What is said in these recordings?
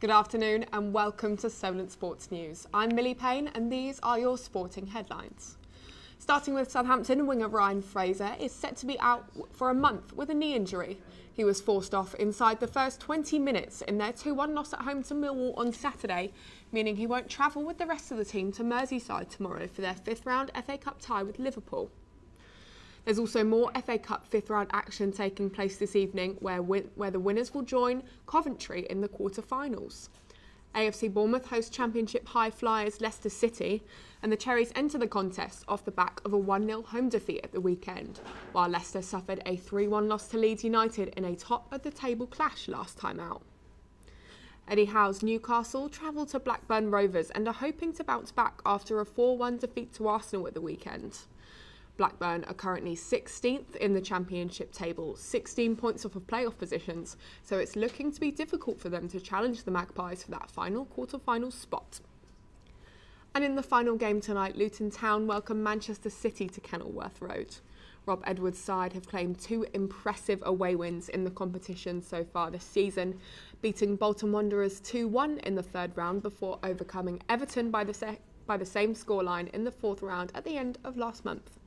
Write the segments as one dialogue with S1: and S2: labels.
S1: Good afternoon and welcome to Solent Sports News. I'm Millie Payne and these are your sporting headlines. Starting with Southampton, winger Ryan Fraser is set to be out for a month with a knee injury. He was forced off inside the first 20 minutes in their 2-1 loss at home to Millwall on Saturday, meaning he won't travel with the rest of the team to Merseyside tomorrow for their 5th round FA Cup tie with Liverpool. There's also more FA Cup 5th round action taking place this evening where the winners will join Coventry in the quarter-finals. AFC Bournemouth host Championship high flyers Leicester City, and the Cherries enter the contest off the back of a 1-0 home defeat at the weekend, while Leicester suffered a 3-1 loss to Leeds United in a top-of-the-table clash last time out. Eddie Howe's Newcastle travel to Blackburn Rovers and are hoping to bounce back after a 4-1 defeat to Arsenal at the weekend. Blackburn are currently 16th in the Championship table, 16 points off of playoff positions, so it's looking to be difficult for them to challenge the Magpies for that final quarter-final spot. And in the final game tonight, Luton Town welcome Manchester City to Kenilworth Road. Rob Edwards' side have claimed 2 impressive away wins in the competition so far this season, beating Bolton Wanderers 2-1 in the 3rd round before overcoming Everton by the same scoreline in the 4th round at the end of last month.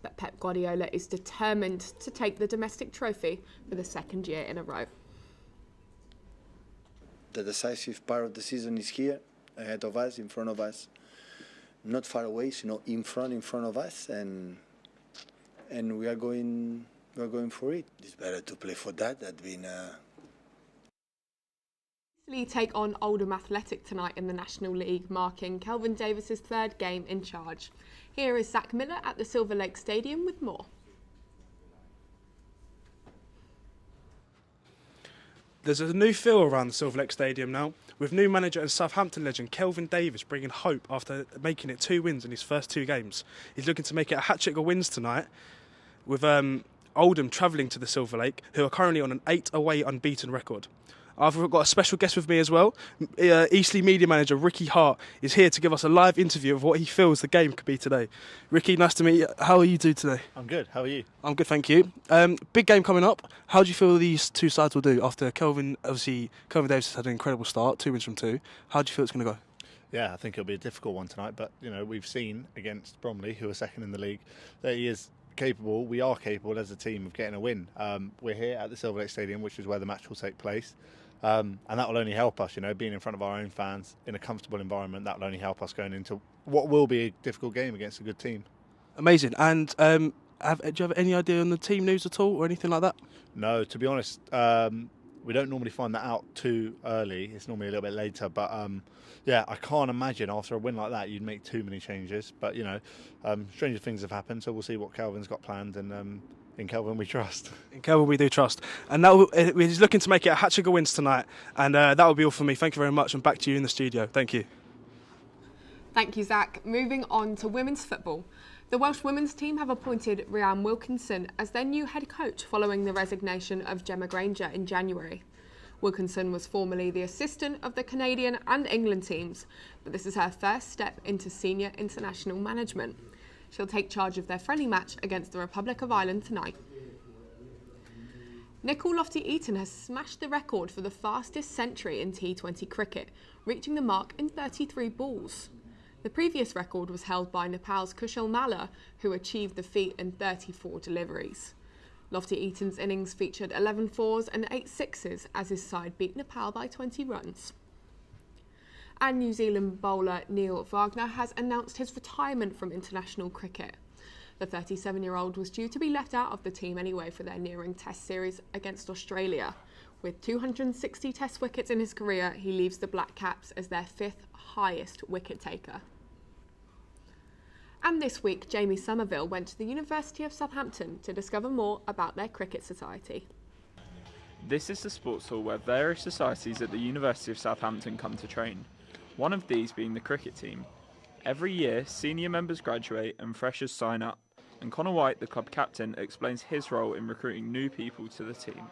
S1: But Pep Guardiola is determined to take the domestic trophy for the 2nd year in a row.
S2: The decisive part of the season is here, ahead of us, in front of us. Not far away, in front of us, and we are going for it. It's better to play for that than being.
S1: Take on Oldham Athletic tonight in the National League, marking Kelvin Davis's 3rd game in charge. Here is Zach Miller at the Silver Lake Stadium with more.
S3: There's a new feel around the Silver Lake Stadium now, with new manager and Southampton legend Kelvin Davis bringing hope after making it 2 wins in his first 2 games. He's looking to make it a hat-trick of wins tonight, with Oldham travelling to the Silver Lake, who are currently on an 8 away unbeaten record. I've got a special guest with me as well. Eastleigh media manager Ricky Hart is here to give us a live interview of what he feels the game could be today. Ricky, nice to meet you. How are you doing today?
S4: I'm good. How are you?
S3: I'm good, thank you. Big game coming up. How do you feel these 2 sides will do after Kelvin Davis has had an incredible start, 2 wins from 2. How do you feel it's going to go?
S4: Yeah, I think it'll be a difficult one tonight, but we've seen against Bromley, who are 2nd in the league, that he is capable. We are capable as a team of getting a win. We're here at the Silver Lake Stadium, which is where the match will take place. And that will only help us, being in front of our own fans in a comfortable environment. That will only help us going into what will be a difficult game against a good team.
S3: Amazing. And do you have any idea on the team news at all or anything like that?
S4: No, to be honest, we don't normally find that out too early. It's normally a little bit later. But I can't imagine after a win like that you'd make too many changes. But stranger things have happened, so we'll see what Kelvin's got planned. And in Kelvin we trust.
S3: In Kelvin we do trust. And he's looking to make it a hat-trick of wins tonight. And that will be all for me. Thank you very much. And back to you in the studio. Thank you.
S1: Thank you, Zach. Moving on to women's football. The Welsh women's team have appointed Rhiannon Wilkinson as their new head coach following the resignation of Gemma Granger in January. Wilkinson was formerly the assistant of the Canadian and England teams, but this is her first step into senior international management. She'll take charge of their friendly match against the Republic of Ireland tonight. Nicole Lofty-Eaton has smashed the record for the fastest century in T20 cricket, reaching the mark in 33 balls. The previous record was held by Nepal's Kushal Malla, who achieved the feat in 34 deliveries. Lofty-Eaton's innings featured 11 fours and 8 sixes as his side beat Nepal by 20 runs. And New Zealand bowler Neil Wagner has announced his retirement from international cricket. The 37-year-old was due to be left out of the team anyway for their nearing Test series against Australia. With 260 Test wickets in his career, he leaves the Black Caps as their 5th highest wicket taker. And this week, Jamie Somerville went to the University of Southampton to discover more about their cricket society.
S5: This is the sports hall where various societies at the University of Southampton come to train, one of these being the cricket team. Every year, senior members graduate and freshers sign up, and Connor White, the club captain, explains his role in recruiting new people to the team.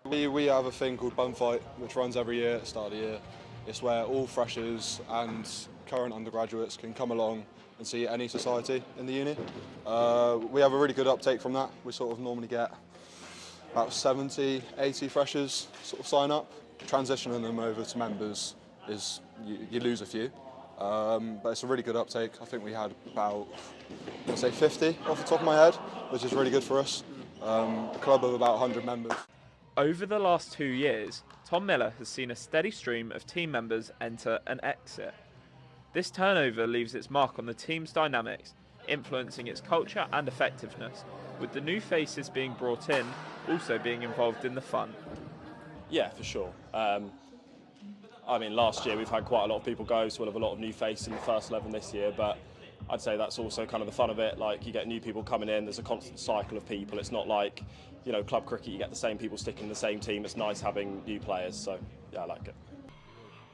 S6: We have a thing called Bun Fight, which runs every year at the start of the year. It's where all freshers and current undergraduates can come along and see any society in the uni. We have a really good uptake from that. We sort of normally get about 70, 80 freshers sort of sign up. transitioning them over to members is you lose a few. But it's a really good uptake. I think we had about, let's say 50 off the top of my head, which is really good for us. A club of about 100 members.
S5: Over the last 2 years, Tom Miller has seen a steady stream of team members enter and exit. This turnover leaves its mark on the team's dynamics, influencing its culture and effectiveness, with the new faces being brought in also being involved in the fun.
S7: Yeah, for sure. I mean, last year we've had quite a lot of people go, so we'll have a lot of new faces in the first 11 this year, but I'd say that's also kind of the fun of it. Like, you get new people coming in, there's a constant cycle of people. It's not like, you know, club cricket, you get the same people sticking in the same team. It's nice having new players, so yeah, I like it.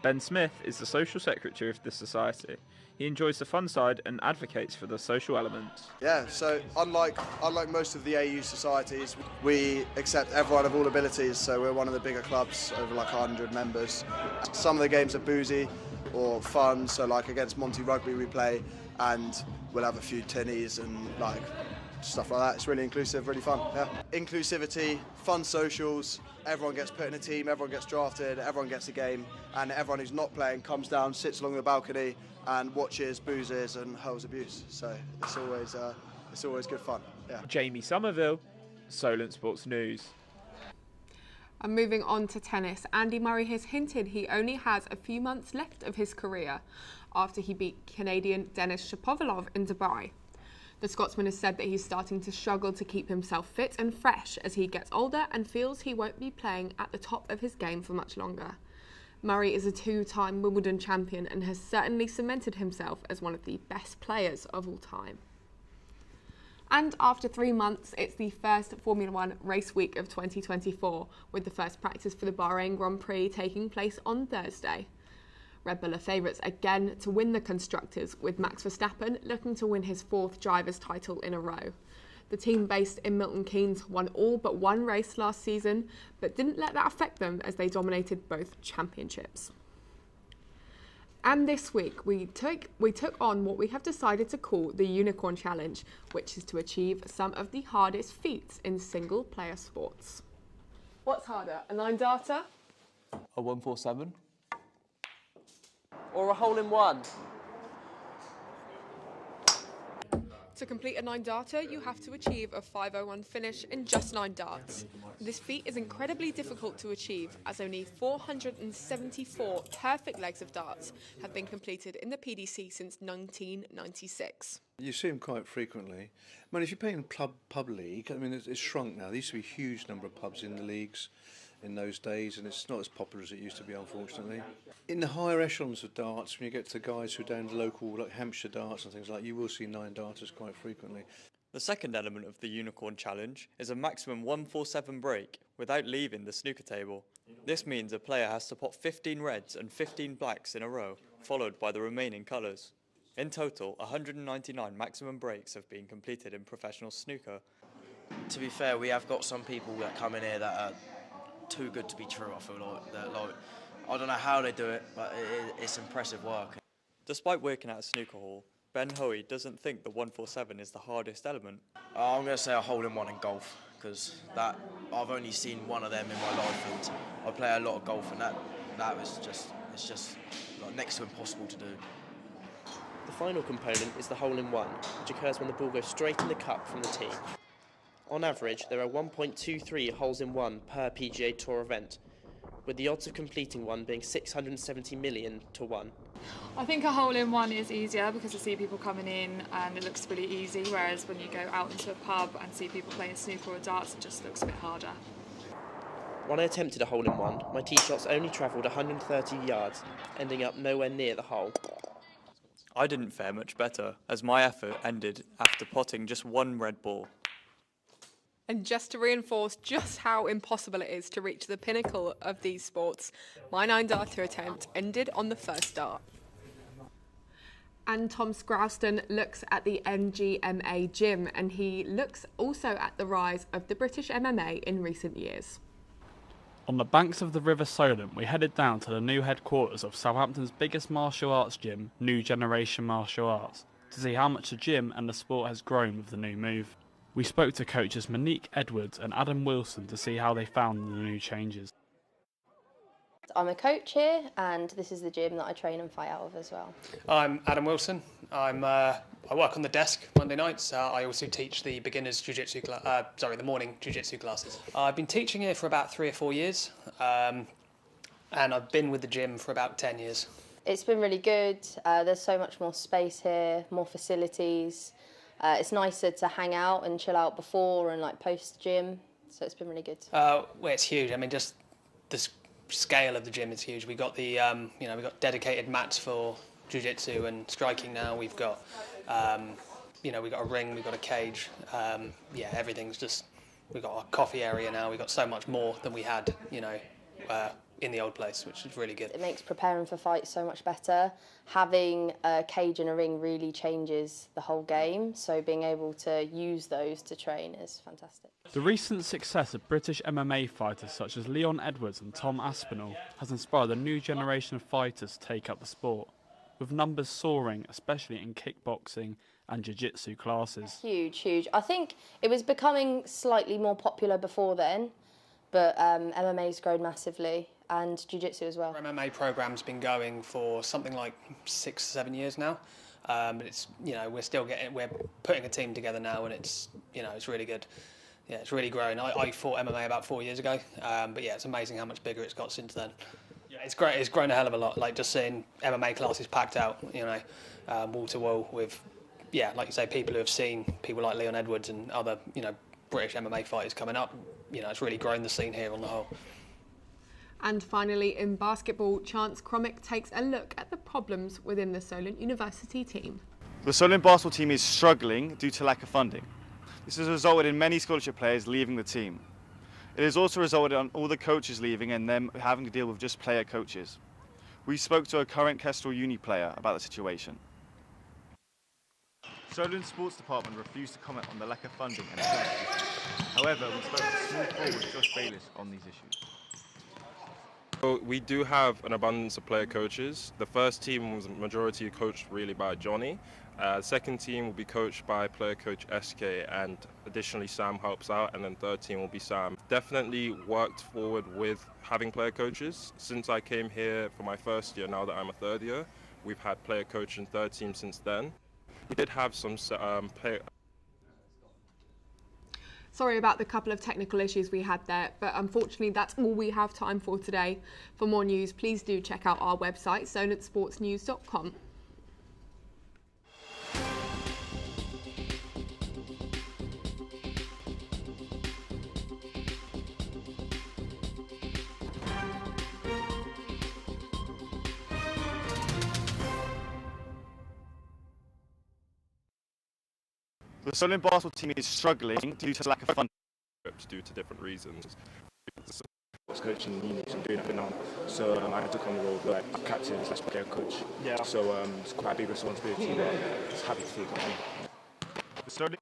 S5: Ben Smith is the social secretary of the society. He enjoys the fun side and advocates for the social elements.
S8: Yeah, so unlike most of the AU societies, we accept everyone of all abilities, so we're one of the bigger clubs, over like 100 members. Some of the games are boozy or fun, so like against Monty Rugby we play and we'll have a few tinnies and like stuff like that. It's really inclusive, really fun, yeah. Inclusivity, fun socials, everyone gets put in a team, everyone gets drafted, everyone gets a game, and everyone who's not playing comes down, sits along the balcony and watches, boozes and hurls abuse. So it's always good fun, yeah.
S5: Jamie Somerville, Solent Sports News.
S1: And moving on to tennis, Andy Murray has hinted he only has a few months left of his career after he beat Canadian Denis Shapovalov in Dubai. The Scotsman has said that he's starting to struggle to keep himself fit and fresh as he gets older and feels he won't be playing at the top of his game for much longer. Murray is a two-time Wimbledon champion and has certainly cemented himself as one of the best players of all time. And after 3 months, it's the first Formula One race week of 2024, with the first practice for the Bahrain Grand Prix taking place on Thursday. Red Bull are favourites again to win the Constructors, with Max Verstappen looking to win his 4th driver's title in a row. The team based in Milton Keynes won all but one race last season, but didn't let that affect them as they dominated both championships. And this week we took on what we have decided to call the Unicorn Challenge, which is to achieve some of the hardest feats in single player sports. What's harder, a 9-darter?
S9: A 147?
S10: Or a hole-in-one?
S1: To complete a 9-darter, you have to achieve a 501 finish in just 9 darts. This feat is incredibly difficult to achieve, as only 474 perfect legs of darts have been completed in the PDC since 1996.
S11: You see them quite frequently. I mean, if you're playing pub league, I mean, it's shrunk now. There used to be a huge number of pubs in the leagues in those days, and it's not as popular as it used to be, unfortunately. In the higher echelons of darts, when you get to guys who are down to local, like Hampshire darts and things like that, you will see 9-darters quite frequently.
S12: The second element of the Unicorn Challenge is a maximum 147 break without leaving the snooker table. This means a player has to pot 15 reds and 15 blacks in a row, followed by the remaining colours. In total, 199 maximum breaks have been completed in professional snooker.
S10: To be fair, we have got some people that come in here that are too good to be true, I feel like. I don't know how they do it, but it's impressive work.
S12: Despite working at a snooker hall, Ben Hoey doesn't think the 147 is the hardest element.
S10: I'm going to say a hole-in-one in golf, because that I've only seen one of them in my life, and I play a lot of golf, and that was just like next to impossible to do.
S13: The final component is the hole-in-one, which occurs when the ball goes straight in the cup from the tee. On average, there are 1.23 holes-in-one per PGA Tour event, with the odds of completing one being 670 million to 1.
S14: I think a hole-in-one is easier because I see people coming in and it looks really easy, whereas when you go out into a pub and see people playing snooker or darts, it just looks a bit harder.
S13: When I attempted a hole-in-one, my tee shots only travelled 130 yards, ending up nowhere near the hole.
S12: I didn't fare much better, as my effort ended after potting just one red ball.
S1: And just to reinforce just how impossible it is to reach the pinnacle of these sports, my 9-darter attempt ended on the first dart. And Tom Scrouston looks at the MGMA gym, and he looks also at the rise of the British MMA in recent years.
S15: On the banks of the River Solent, we headed down to the new headquarters of Southampton's biggest martial arts gym, New Generation Martial Arts, to see how much the gym and the sport has grown with the new move. We spoke to coaches Monique Edwards and Adam Wilson to see how they found the new changes.
S16: I'm a coach here, and this is the gym that I train and fight out of as well.
S17: I'm Adam Wilson. I work on the desk Monday nights. I also teach the beginners jiu-jitsu the morning jiu-jitsu classes. I've been teaching here for about 3 or 4 years, and I've been with the gym for about 10 years.
S16: It's been really good. There's so much more space here, more facilities. It's nicer to hang out and chill out before and like post gym. So it's been really good.
S17: Well, it's huge. I mean, just the scale of the gym is huge. We've got the we've got dedicated mats for jiu-jitsu and striking now. We've got we've got a ring, we've got a cage. Everything's just. We've got a coffee area now. We've got so much more than we had, in the old place, which is really good.
S16: It makes preparing for fights so much better. Having a cage and a ring really changes the whole game, so being able to use those to train is fantastic.
S15: The recent success of British MMA fighters such as Leon Edwards and Tom Aspinall has inspired a new generation of fighters to take up the sport, with numbers soaring, especially in kickboxing and jiu-jitsu classes.
S16: Huge. I think it was becoming slightly more popular before then, but MMA's grown massively, and jiu-jitsu as well.
S17: Our MMA program's been going for something like 6-7 years now, but it's we're putting a team together now, and it's really good. Yeah, it's really growing. I fought MMA about 4 years ago, but yeah, it's amazing how much bigger it's got since then. Yeah, it's great. It's grown a hell of a lot. Like just seeing MMA classes packed out, wall to wall with, like you say, people who have seen people like Leon Edwards and other, British MMA fighters coming up. It's really grown the scene here on the whole.
S1: And finally, in basketball, Chance Cromick takes a look at the problems within the Solent University team.
S18: The Solent basketball team is struggling due to lack of funding. This has resulted in many scholarship players leaving the team. It has also resulted in all the coaches leaving and them having to deal with just player coaches. We spoke to a current Kestrel Uni player about the situation. Solent Sports Department refused to comment on the lack of funding and incentives. However, we spoke to small forward Josh Bayless on these issues.
S19: So we do have an abundance of player coaches. The first team was majority coached really by Johnny. Second team will be coached by player coach SK, and additionally Sam helps out, and then third team will be Sam. Definitely worked forward with having player coaches. Since I came here for my first year, now that I'm a third year, we've had player coach and third team since then. We did have some player...
S1: Sorry about the couple of technical issues we had there, but unfortunately that's all we have time for today. For more news, please do check out our website, solentsportsnews.com.
S18: The Solent basketball team is struggling due to lack of funding.
S19: Due to different reasons.
S20: I was coaching units and doing that now, so I took on the role of like captain / player coach. Yeah. So it's quite a big responsibility, but just happy to take it on.
S18: The Solent